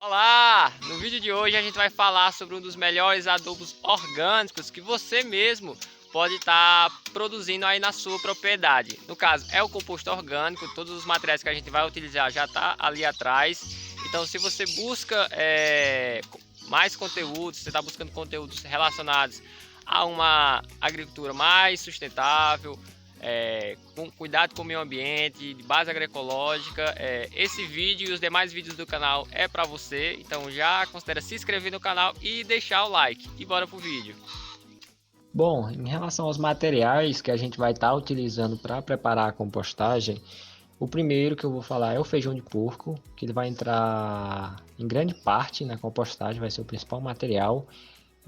Olá! No vídeo de hoje a gente vai falar sobre um dos melhores adubos orgânicos que você mesmo pode estar produzindo aí na sua propriedade. No caso, é o composto orgânico, todos os materiais que a gente vai utilizar já está ali atrás. Então, se você busca mais conteúdos, você está buscando conteúdos relacionados a uma agricultura mais sustentável, com cuidado com o meio ambiente, de base agroecológica, esse vídeo e os demais vídeos do canal é para você. Então já considera se inscrever no canal e deixar o like. E bora pro vídeo. Bom, em relação aos materiais que a gente vai estar utilizando para preparar a compostagem, o primeiro que eu vou falar é o feijão de porco, que ele vai entrar em grande parte na compostagem, vai ser o principal material,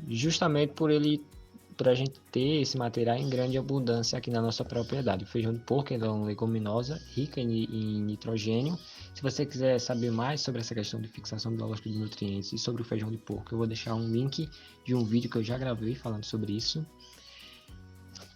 justamente por a gente ter esse material em grande abundância aqui na nossa propriedade. O feijão de porco é uma leguminosa rica em nitrogênio. Se você quiser saber mais sobre essa questão de fixação biológica de nutrientes e sobre o feijão de porco, eu vou deixar um link de um vídeo que eu já gravei falando sobre isso.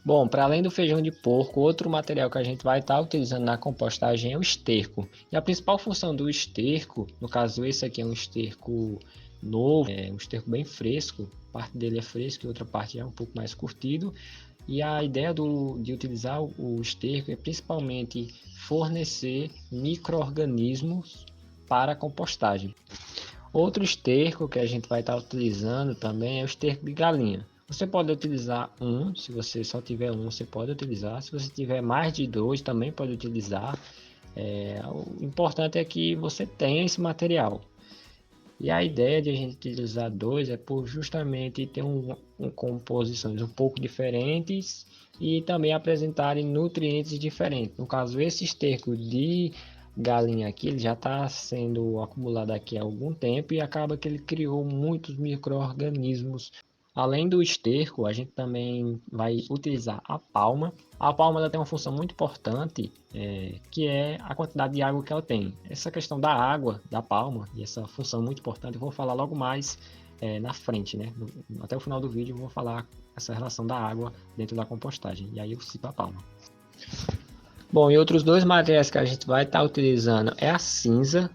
Bom, para além do feijão de porco, outro material que a gente vai estar utilizando na compostagem é o esterco. E a principal função do esterco, no caso esse aqui é um esterco novo, é um esterco bem fresco, parte dele é fresco e outra parte é um pouco mais curtido. E a ideia de utilizar o esterco é principalmente fornecer micro-organismos para a compostagem. Outro esterco que a gente vai estar utilizando também é o esterco de galinha. Você pode utilizar um, se você só tiver um, você pode utilizar. Se você tiver mais de dois, também pode utilizar. O importante é que você tenha esse material. E a ideia de a gente utilizar dois é por justamente ter composições um pouco diferentes e também apresentarem nutrientes diferentes. No caso, esse esterco de galinha aqui, ele já está sendo acumulado aqui há algum tempo e acaba que ele criou muitos micro-organismos. Além do esterco, a gente também vai utilizar a palma. A palma ela tem uma função muito importante, que é a quantidade de água que ela tem. Essa questão da água da palma e essa função muito importante, eu vou falar logo mais na frente, né? Até o final do vídeo eu vou falar essa relação da água dentro da compostagem. E aí eu cito a palma. Bom, e outros dois materiais que a gente vai estar utilizando é a cinza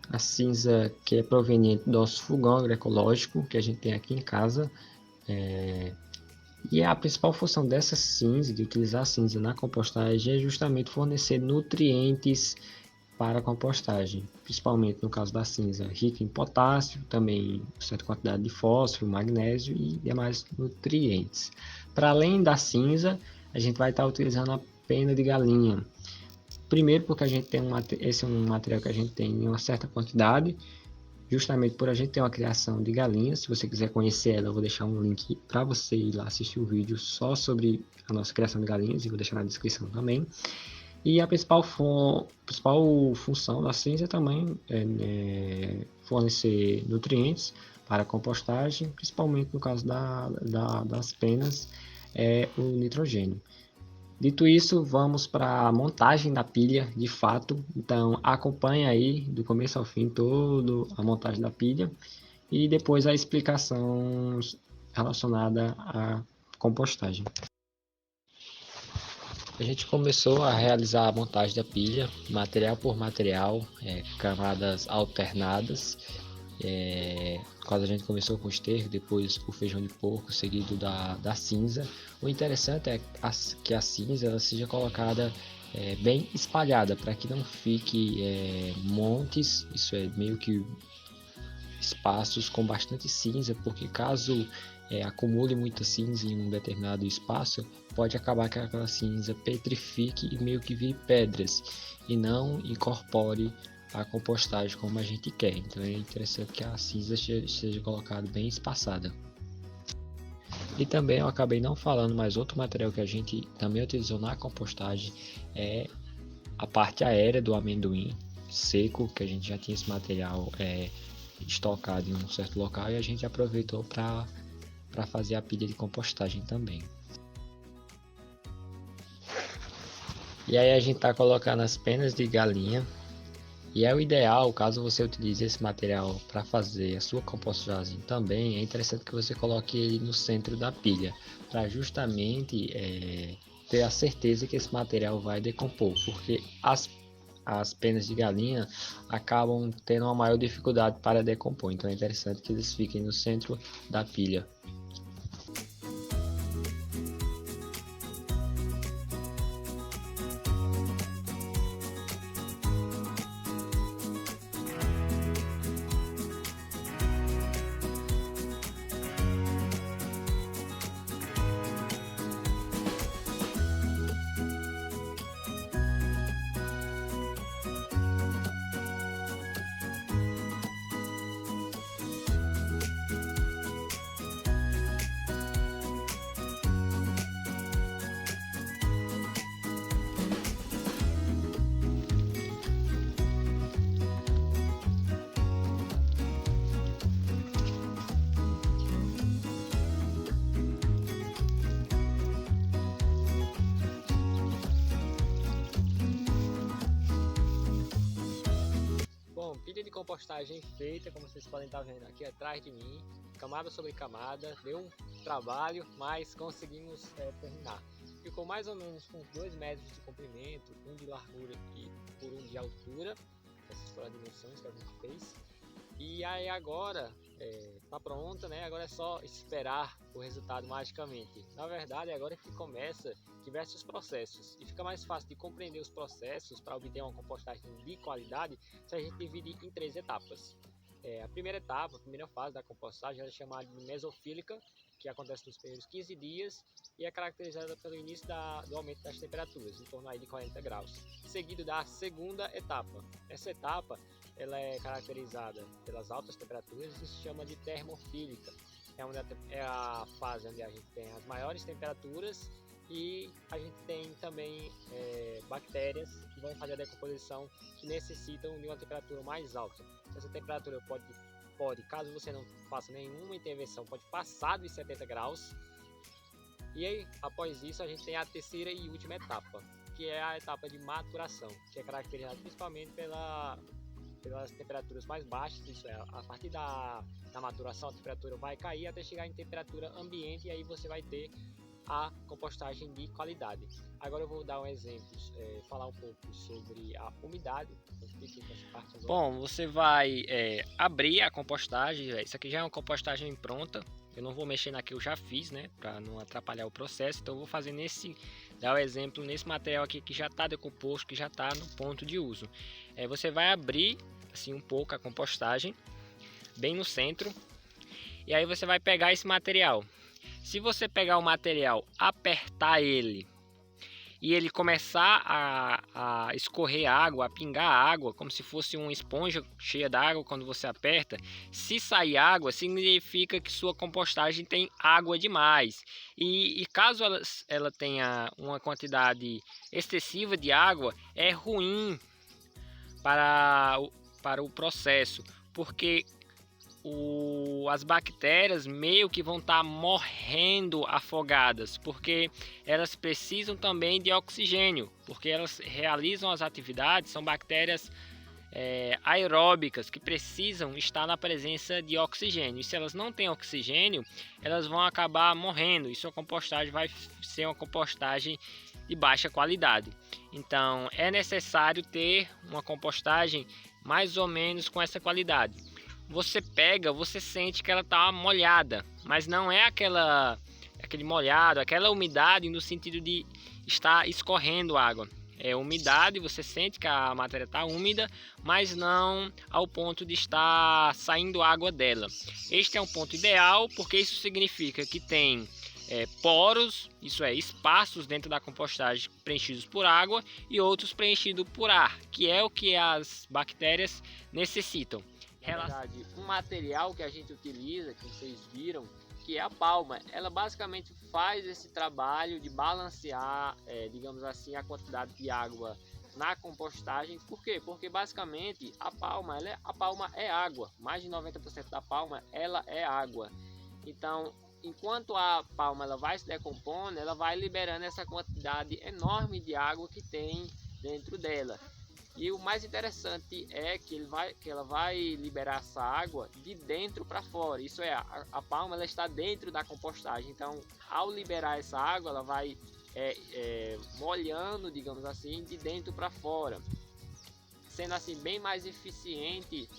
que é proveniente do nosso fogão agroecológico que a gente tem aqui em casa. E a principal função dessa cinza, de utilizar a cinza na compostagem, é justamente fornecer nutrientes para a compostagem, principalmente no caso da cinza, rica em potássio, também certa quantidade de fósforo, magnésio e demais nutrientes. Para além da cinza, a gente vai estar utilizando a pena de galinha. Primeiro porque a gente tem esse é um material que a gente tem em uma certa quantidade, justamente por a gente ter uma criação de galinhas. Se você quiser conhecer ela, eu vou deixar um link para você ir lá assistir o vídeo só sobre a nossa criação de galinhas e vou deixar na descrição também. E a principal função da cinza também é fornecer nutrientes para a compostagem, principalmente no caso das penas, é o nitrogênio. Dito isso, vamos para a montagem da pilha, de fato. Então, acompanhe aí do começo ao fim toda a montagem da pilha e depois a explicação relacionada à compostagem. A gente começou a realizar a montagem da pilha, material por material, camadas alternadas. Quando a gente começou com o esterco, depois o feijão de porco, seguido da cinza. O interessante é que a cinza ela seja colocada bem espalhada, para que não fique montes, isso é meio que espaços com bastante cinza, porque caso acumule muita cinza em um determinado espaço, pode acabar que aquela cinza petrifique e meio que vire pedras e não incorpore a compostagem como a gente quer. Então é interessante que a cinza seja colocada bem espaçada. E também eu acabei não falando, mas outro material que a gente também utilizou na compostagem é a parte aérea do amendoim seco, que a gente já tinha esse material estocado em um certo local e a gente aproveitou para fazer a pilha de compostagem também. E aí a gente está colocando as penas de galinha. E é o ideal, caso você utilize esse material para fazer a sua compostagem também, é interessante que você coloque ele no centro da pilha, para justamente ter a certeza que esse material vai decompor, porque as penas de galinha acabam tendo uma maior dificuldade para decompor. Então é interessante que eles fiquem no centro da pilha. Bom, pilha de compostagem feita, como vocês podem estar vendo aqui atrás de mim, camada sobre camada, deu um trabalho, mas conseguimos terminar. Ficou mais ou menos com 2 metros de comprimento, 1 de largura e por 1 de altura, essas foram as dimensões que a gente fez. E aí agora tá pronta, né? Agora é só esperar o resultado magicamente. Na verdade, agora que começa diversos processos e fica mais fácil de compreender os processos para obter uma compostagem de qualidade se a gente dividir em 3 etapas. A primeira etapa, a primeira fase da compostagem é chamada de mesofílica, que acontece nos primeiros 15 dias e é caracterizada pelo início do aumento das temperaturas, em torno aí de 40 graus. Seguido da segunda etapa. Essa etapa ela é caracterizada pelas altas temperaturas e se chama de termofílica. É a fase onde a gente tem as maiores temperaturas e a gente tem também bactérias que vão fazer a decomposição que necessitam de uma temperatura mais alta. Essa temperatura pode, caso você não faça nenhuma intervenção, pode passar dos 70 graus. E aí, após isso, a gente tem a terceira e última etapa, que é a etapa de maturação, que é caracterizada principalmente pelas temperaturas mais baixas. Isso é, a partir da maturação a temperatura vai cair até chegar em temperatura ambiente e aí você vai ter a compostagem de qualidade. Agora eu vou dar um exemplo, falar um pouco sobre a umidade. Bom, você vai abrir a compostagem. Isso aqui já é uma compostagem pronta. Eu não vou mexer na que eu já fiz, né, para não atrapalhar o processo. Então eu vou fazer dar o exemplo nesse material aqui que já está decomposto, que já está no ponto de uso. Você vai abrir assim um pouco a compostagem, bem no centro, e aí você vai pegar esse material. Se você pegar o material, apertar ele e ele começar a escorrer água, a pingar água, como se fosse uma esponja cheia d'água quando você aperta, se sair água, significa que sua compostagem tem água demais. E caso ela tenha uma quantidade excessiva de água, é ruim para o processo, porque as bactérias meio que vão estar morrendo afogadas, porque elas precisam também de oxigênio, porque elas realizam as atividades, são bactérias aeróbicas que precisam estar na presença de oxigênio, e se elas não têm oxigênio, elas vão acabar morrendo, e sua compostagem vai ser uma compostagem de baixa qualidade. Então é necessário ter uma compostagem mais ou menos com essa qualidade. Você pega, você sente que ela está molhada, mas não é aquele molhado, aquela umidade no sentido de estar escorrendo água. É umidade, você sente que a matéria está úmida, mas não ao ponto de estar saindo água dela. Este é um ponto ideal, porque isso significa que tem poros, isso é, espaços dentro da compostagem preenchidos por água e outros preenchidos por ar, que é o que as bactérias necessitam. Na verdade, um material que a gente utiliza, que vocês viram, que é a palma, ela basicamente faz esse trabalho de balancear, digamos assim, a quantidade de água na compostagem. Por quê? Porque basicamente a palma é água, mais de 90% da palma ela é água. Então, enquanto a palma ela vai se decompondo, ela vai liberando essa quantidade enorme de água que tem dentro dela. E o mais interessante é que ela vai liberar essa água de dentro para fora. Isso é, a palma ela está dentro da compostagem. Então, ao liberar essa água, ela vai molhando, digamos assim, de dentro para fora. sendo assim bem mais eficiente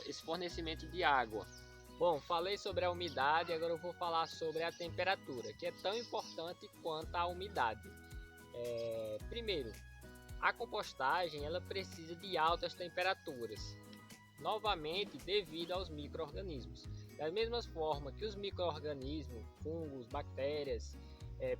esse fornecimento de água. Bom, falei sobre a umidade, agora eu vou falar sobre a temperatura, que é tão importante quanto a umidade. Primeiro, a compostagem ela precisa de altas temperaturas, novamente devido aos micro-organismos. Da mesma forma que os micro-organismos, fungos, bactérias,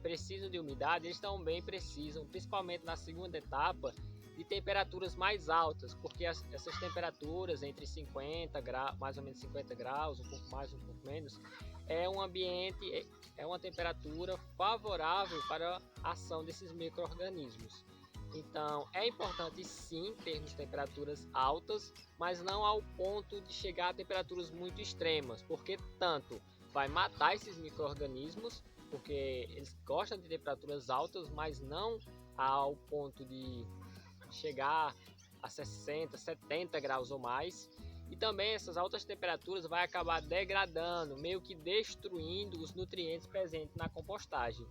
precisam de umidade, eles também precisam, principalmente na segunda etapa, de temperaturas mais altas, porque essas temperaturas entre 50 graus, mais ou menos 50 graus, um pouco mais, um pouco menos, é um ambiente, é uma temperatura favorável para a ação desses micro-organismos. Então é importante sim termos temperaturas altas, mas não ao ponto de chegar a temperaturas muito extremas, porque tanto vai matar esses micro-organismos, porque eles gostam de temperaturas altas, mas não ao ponto de chegar a 60, 70 graus ou mais. E também essas altas temperaturas vai acabar degradando, meio que destruindo os nutrientes presentes na compostagem.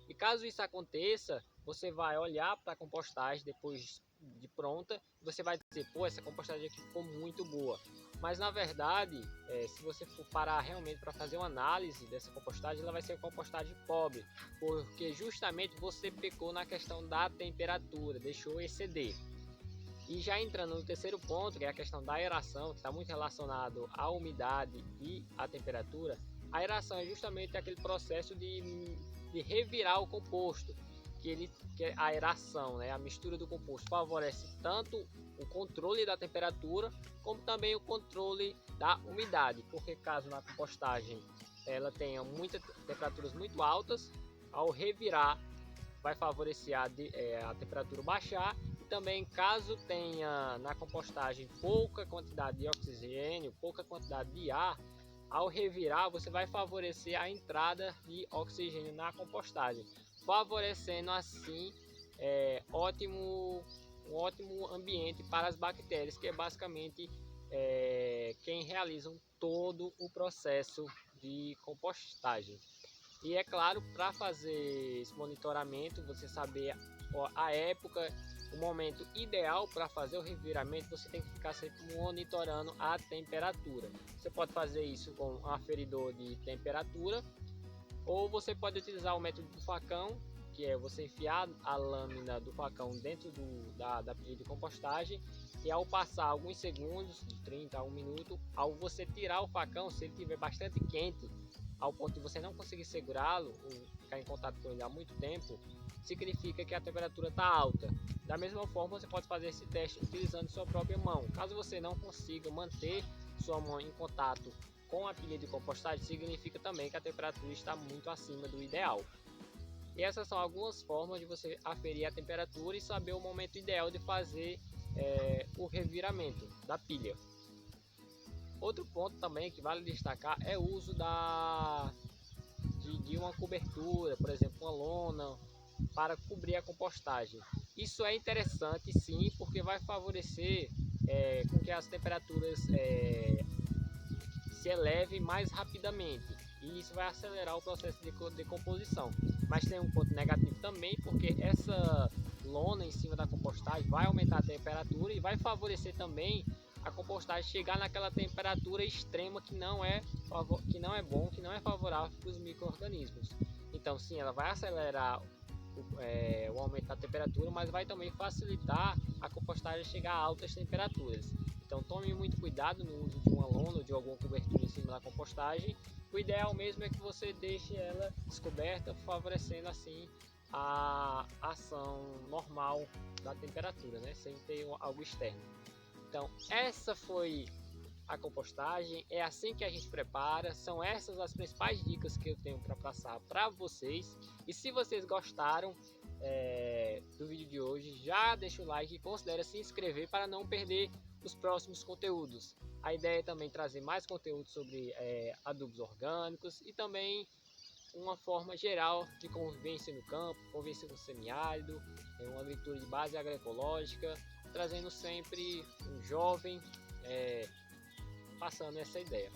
E caso isso aconteça, você vai olhar para a compostagem depois de pronta e você vai dizer, pô, essa compostagem aqui ficou muito boa. Mas na verdade, se você for parar realmente para fazer uma análise dessa compostagem, ela vai ser uma compostagem pobre, porque justamente você pecou na questão da temperatura, deixou exceder. E já entrando no terceiro ponto, que é a questão da aeração, que está muito relacionado à umidade e à temperatura. A aeração é justamente aquele processo de revirar o composto, que a aeração, né, a mistura do composto, favorece tanto o controle da temperatura, como também o controle da umidade, porque caso na compostagem ela tenha temperaturas muito altas, ao revirar vai favorecer a temperatura baixar. Também, caso tenha na compostagem pouca quantidade de oxigênio, pouca quantidade de ar, ao revirar você vai favorecer a entrada de oxigênio na compostagem, favorecendo assim um ótimo ambiente para as bactérias, que é basicamente quem realizam todo o processo de compostagem. E é claro, para fazer esse monitoramento, você saber a época, o momento ideal para fazer o reviramento, você tem que ficar sempre monitorando a temperatura. Você pode fazer isso com um aferidor de temperatura, ou você pode utilizar o método do facão, que é você enfiar a lâmina do facão dentro da pilha de compostagem, e ao passar alguns segundos, de 30 a 1 minuto, ao você tirar o facão, se ele estiver bastante quente, ao ponto de você não conseguir segurá-lo ou ficar em contato com ele há muito tempo, significa que a temperatura está alta. Da mesma forma, você pode fazer esse teste utilizando sua própria mão. Caso você não consiga manter sua mão em contato com a pilha de compostagem, significa também que a temperatura está muito acima do ideal. E essas são algumas formas de você aferir a temperatura e saber o momento ideal de fazer o reviramento da pilha. Outro ponto também que vale destacar é o uso de uma cobertura, por exemplo, uma lona, para cobrir a compostagem. Isso é interessante sim, porque vai favorecer com que as temperaturas se elevem mais rapidamente, e isso vai acelerar o processo de decomposição. Mas tem um ponto negativo também, porque essa lona em cima da compostagem vai aumentar a temperatura e vai favorecer também a compostagem chegar naquela temperatura extrema que não é bom, que não é favorável para os micro-organismos. Então sim, ela vai acelerar o aumento da temperatura, mas vai também facilitar a compostagem chegar a altas temperaturas. Então tome muito cuidado no uso de uma lona ou de alguma cobertura em cima da compostagem. O ideal mesmo é que você deixe ela descoberta, favorecendo assim a ação normal da temperatura, né? Sem ter algo externo. Então essa foi a compostagem, é assim que a gente prepara, são essas as principais dicas que eu tenho para passar para vocês. E se vocês gostaram do vídeo de hoje, já deixa o like e considere se inscrever para não perder os próximos conteúdos. A ideia é também trazer mais conteúdo sobre adubos orgânicos e também uma forma geral de convivência no campo, convivência no semiárido, uma agricultura de base agroecológica, trazendo sempre um jovem passando essa ideia.